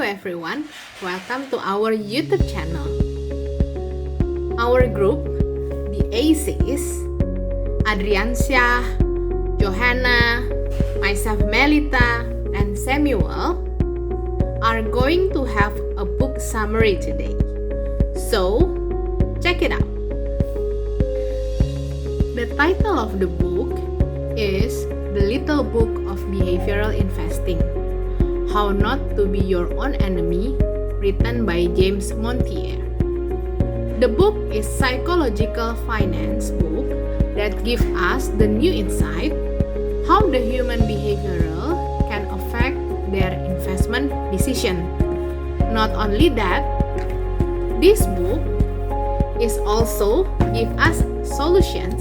everyone, welcome to our YouTube channel. Our group, the ACs, Adriansyah, Johanna, myself Melitta, and Samuel are going to have a book summary today. So, check it out. The title of the book is The Little Book of Behavioral Investing: How Not to Be Your Own Enemy, written by James Montier. The book is a psychological finance book that gives us the new insight how the human behavioral can affect their investment decision. Not only that, this book is also give us solutions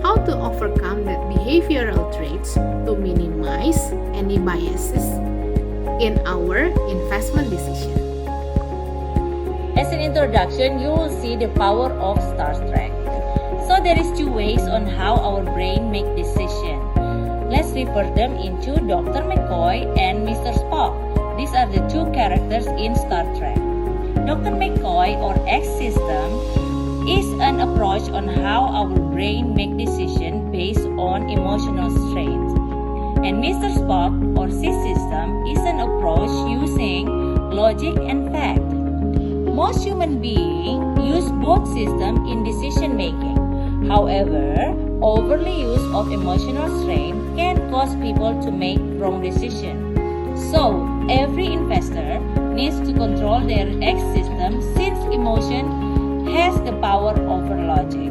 how to overcome that behavioral traits to minimize any biases in our investment decision. As an introduction, you will see the power of Star Trek. So there is two ways on how our brain make decision. Let's refer them into Dr. McCoy and Mr. Spock. These are the two characters in Star Trek. Dr. McCoy or X system is an approach on how our brain make decision based on emotional strains. And Mr. Spock or C system is an approach using logic and fact. Most human beings use both systems in decision making. However, overly use of emotional strain can cause people to make wrong decisions. So, every investor needs to control their X system since emotion has the power over logic.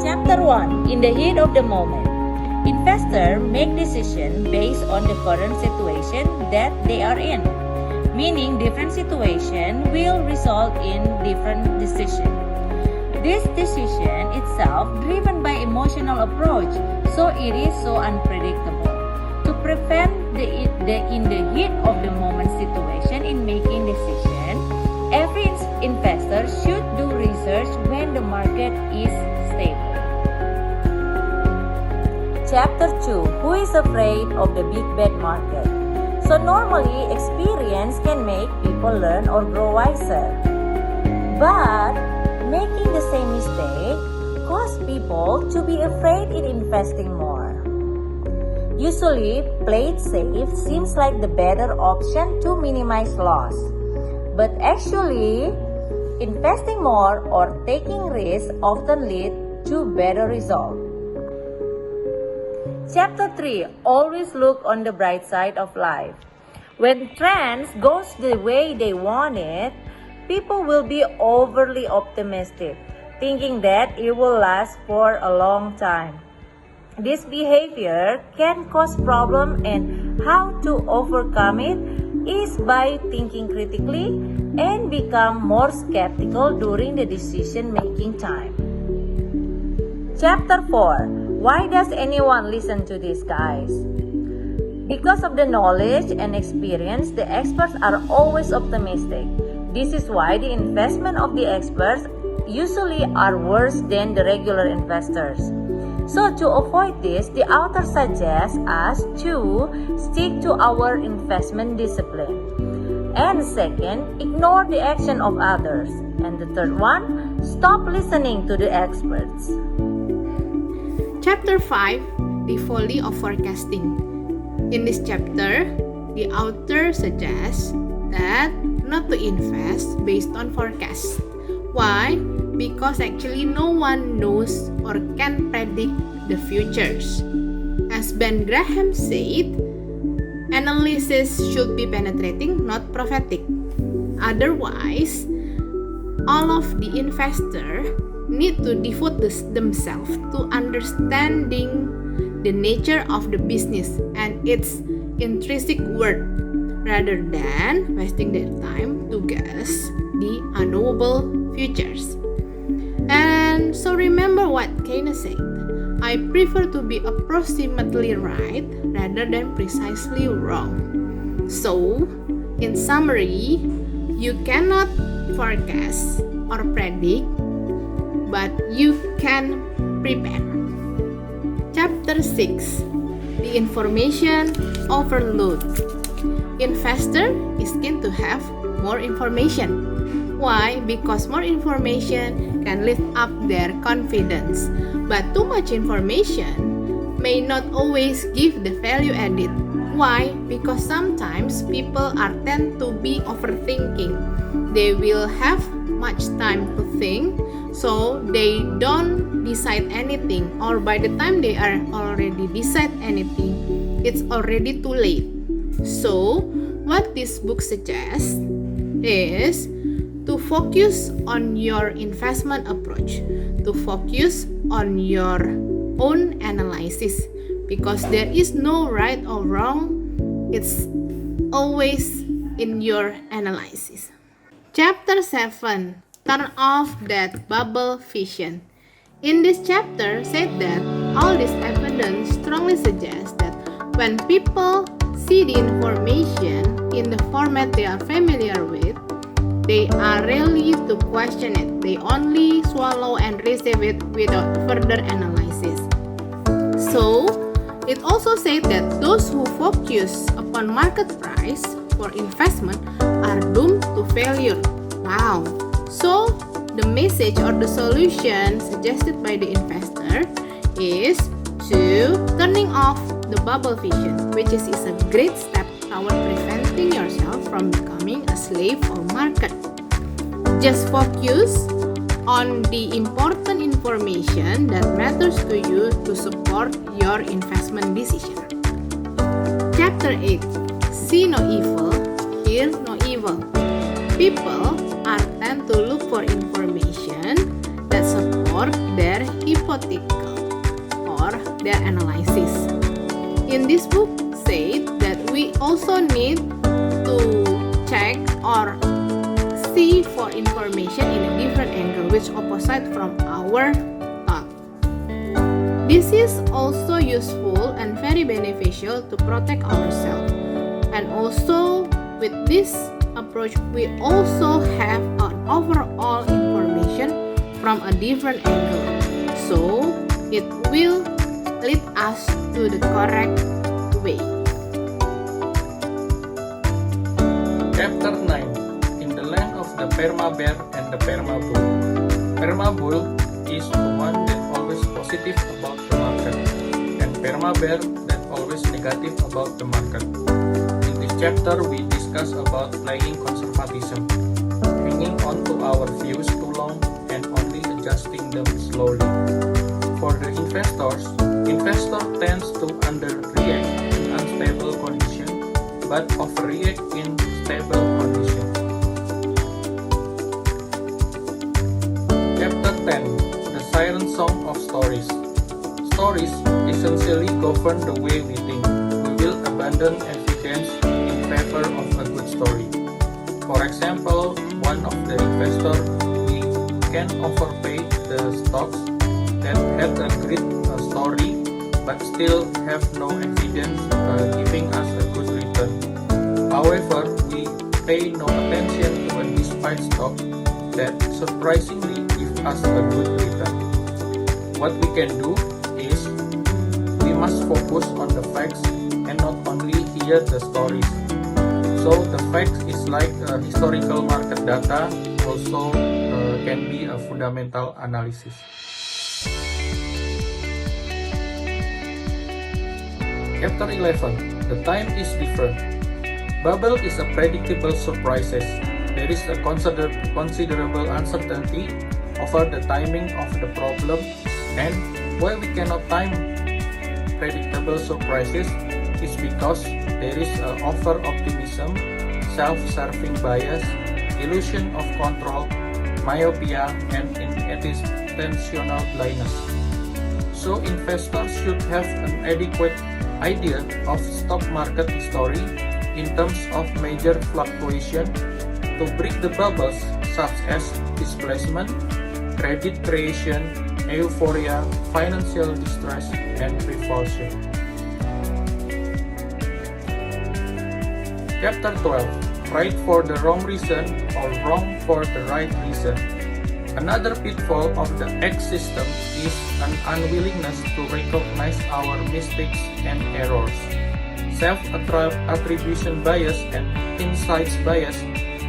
Chapter 1. In the heat of the moment. Investors make decisions based on the current situation that they are in, meaning different situations will result in different decisions. This decision itself driven by emotional approach, so it is so unpredictable. To prevent the in the heat of the moment situation in making decision, every investor should do research when the market is stable. Chapter 2. Who is afraid of the big bad market? So normally, experience can make people learn or grow wiser. But making the same mistake cause people to be afraid in investing more. Usually, play it safe seems like the better option to minimize loss. But actually, investing more or taking risks often lead to better results. Chapter 3. Always look on the bright side of life. When trends goes the way they want it, people will be overly optimistic, thinking that it will last for a long time. This behavior can cause problems, and how to overcome it is by thinking critically and become more skeptical during the decision-making time. Chapter 4. Why does anyone listen to these guys? Because of the knowledge and experience, the experts are always optimistic. This is why the investment of the experts usually are worse than the regular investors. So to avoid this, the author suggests us to stick to our investment discipline. And second, ignore the action of others. And the third one, stop listening to the experts. Chapter 5. The Folly of Forecasting. In this chapter, the author suggests that not to invest based on forecasts. Why? Because actually no one knows or can predict the futures. As Ben Graham said, analysis should be penetrating, not prophetic. Otherwise, all of the investors need to devote themselves to understanding the nature of the business and its intrinsic worth, rather than wasting their time to guess the unknowable futures. And so remember what Keynes said, I prefer to be approximately right rather than precisely wrong. So, in summary, you cannot forecast or predict, but you can prepare. Chapter 6. The Information Overload. investor is keen to have more information. Why? Because more information can lift up their confidence. But too much information may not always give the value added. Why? Because sometimes people tend to be overthinking. They will have much time to think, so they don't decide anything, or by the time they are already decide anything, it's already too late. So what this book suggests is to focus on your investment approach, to focus on your own analysis, because there is no right or wrong, it's always in your analysis. Chapter 7, Turn Off That Bubble Vision. In this chapter said that all this evidence strongly suggests that when people see the information in the format they are familiar with, they are rarely to question it. They only swallow and receive it without further analysis. So, it also said that those who focus upon market price for investment are doomed to failure. Wow! So, the message or the solution suggested by the investor is to turning off the bubble vision, which is a great step toward preventing yourself from becoming a slave of market. Just focus on the important information that matters to you to support your investment decision. Chapter 8. See no evil, hear no evil. People tend to look for information that support their hypothetical or their analysis. In this book said that we also need to check or see for information in a different angle which opposite from our thought. This is also useful and very beneficial to protect ourselves. And also with this approach, we also have an overall information from a different angle. So it will lead us to the correct way. Chapter 9. In the land of the Perma Bear and the Perma Bull. Perma Bull is the one that always positive about the market, and Perma Bear that always negative about the market. In this chapter, we discuss about playing conservatism, hanging on to our views too long and only adjusting them slowly. For the investor tends to underreact in unstable condition, but overreact in stable condition. Chapter 10. The Siren Song of Stories. Stories essentially govern the way we think. We will abandon evidence in favor of a good story. For example, one of the investors we can overpay the stocks that have a great story but still have no evidence giving us a good return. However, we pay no attention to a despite stock that surprisingly gives us a good return. What we can do is we must focus on the facts and not only hear the stories. So the facts is like historical market data, also can be a fundamental analysis. Chapter 11. The time is different. Bubble is a predictable surprises. There is a considerable uncertainty over the timing of the problem, and why we cannot time predictable surprises is because there is over-optimism, self-serving bias, illusion of control, myopia, and intentional blindness. So investors should have an adequate idea of stock market history in terms of major fluctuation to break the bubbles such as displacement, credit creation, euphoria, financial distress, and revulsion. Chapter 12. Right for the wrong reason or wrong for the right reason. Another pitfall of the X system is an unwillingness to recognize our mistakes and errors. Self-attribution bias and insights bias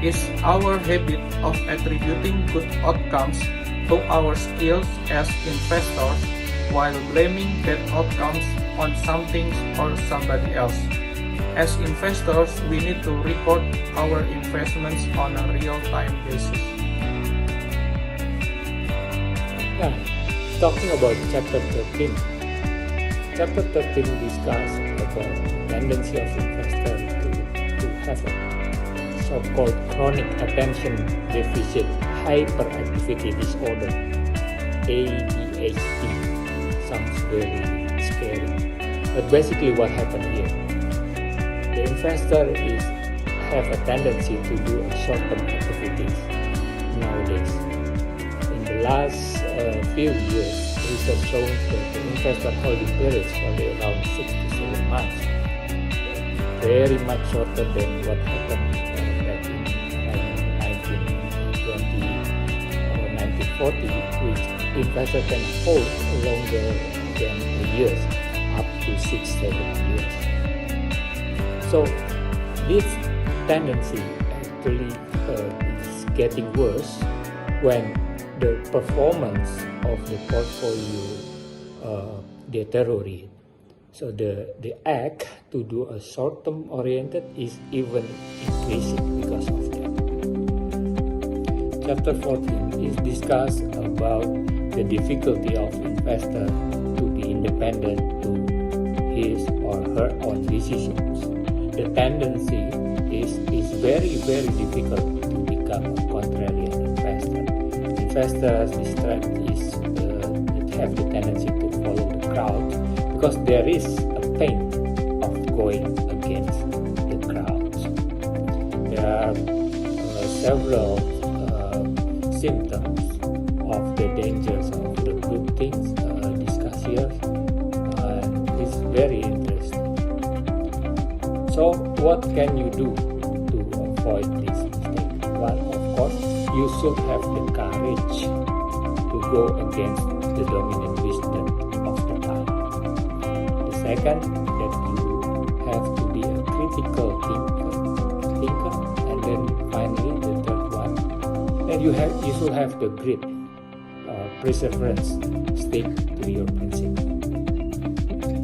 is our habit of attributing good outcomes to our skills as investors while blaming bad outcomes on something or somebody else. As investors, we need to record our investments on a real-time basis. Now, talking about chapter 13. Chapter 13 discusses about tendency of investor to have a so-called chronic attention deficit hyperactivity disorder, ADHD. Sounds very scary, but basically what happened here, the investor have a tendency to do a short-term activities nowadays. In the last few years, research shows that the investor holding periods only around 6 to 7 months, very much shorter than what happened back in 1920 or 1940, which investor can hold longer than years, up to 6-7 years. So this tendency actually is getting worse when the performance of the portfolio deteriorate. So the act to do a short-term oriented is even increasing because of that. Chapter 14 is discussed about the difficulty of investor to be independent to his or her own decisions. The tendency is very, very difficult to become a contrarian investor. Investors have the tendency to follow the crowd because there is a pain of going against the crowd. There are several symptoms of the dangers of the group things discussed here, and it's very interesting. So what can you do to avoid this mistake? Well, of course, you should have the courage to go against the dominant wisdom of the time. The second, that you have to be a critical thinker, and then finally the third one, that you should have the grit, perseverance, stick to your principle.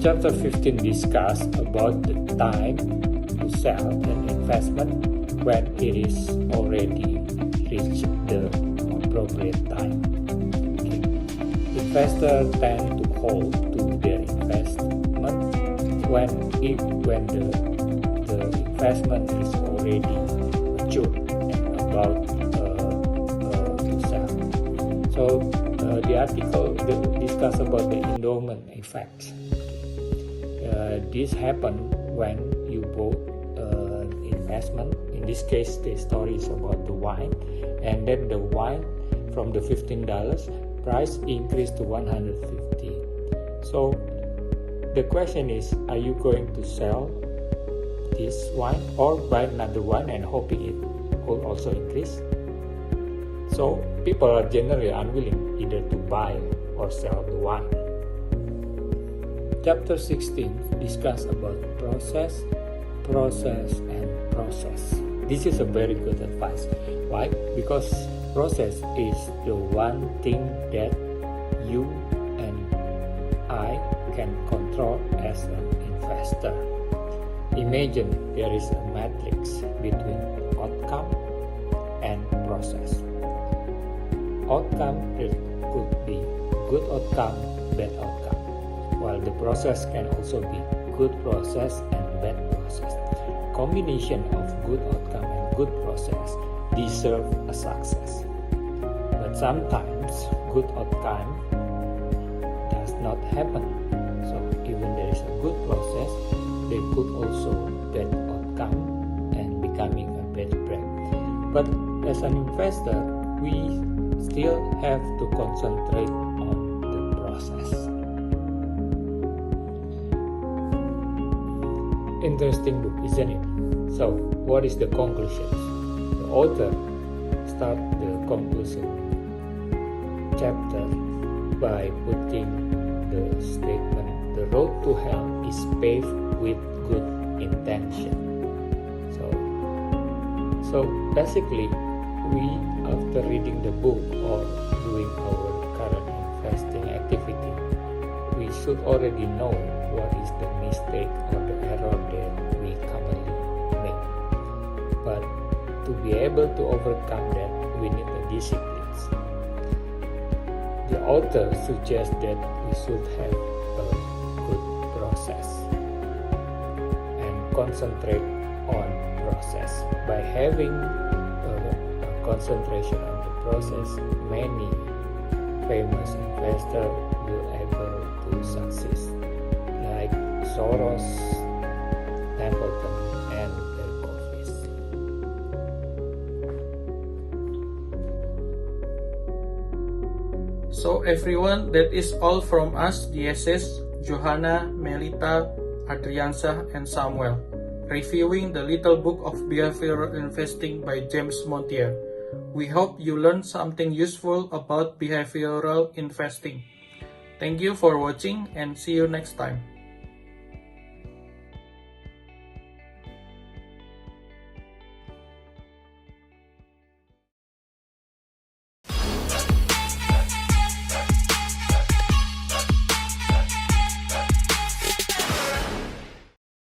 Chapter 15 discusses about the time to sell an investment when it is already reached the appropriate time. Okay. Investors tend to hold to their investment when the investment is already mature and about to sell. So the article discuss about the endowment effect. This happens when you bought investment. In this case, the story is about the wine, and then the wine from the $15 price increased to $150. So the question is, are you going to sell this wine or buy another one and hoping it will also increase? So people are generally unwilling either to buy or sell the wine. Chapter 16 discuss about process, and process. This is a very good advice. Why? Because process is the one thing that you and I can control as an investor. Imagine there is a matrix between outcome and process. Outcome could be good outcome, bad outcome, while the process can also be good process and bad process. Combination of good outcome and good process deserve a success. But sometimes good outcome does not happen. So even there is a good process, there could also bad outcome and becoming a bad brand. But as an investor, we still have to concentrate on the process. Interesting book, isn't it? So, what is the conclusion? The author starts the conclusion chapter by putting the statement, the road to hell is paved with good intention. So basically, we, after reading the book or doing our current investing activity, we should already know what is the mistake or the error that we commonly make. But to be able to overcome that, we need a discipline. The author suggests that we should have a good process and concentrate on process. By having a concentration on the process, many famous investors will able to succeed, like Soros, Templeton, and Berkowitz. So everyone, that is all from us, the essays, Johanna, Melitta, Adriansyah, and Samuel, reviewing the Little Book of Behavioral Investing by James Montier. We hope you learned something useful about behavioral investing. Thank you for watching and see you next time.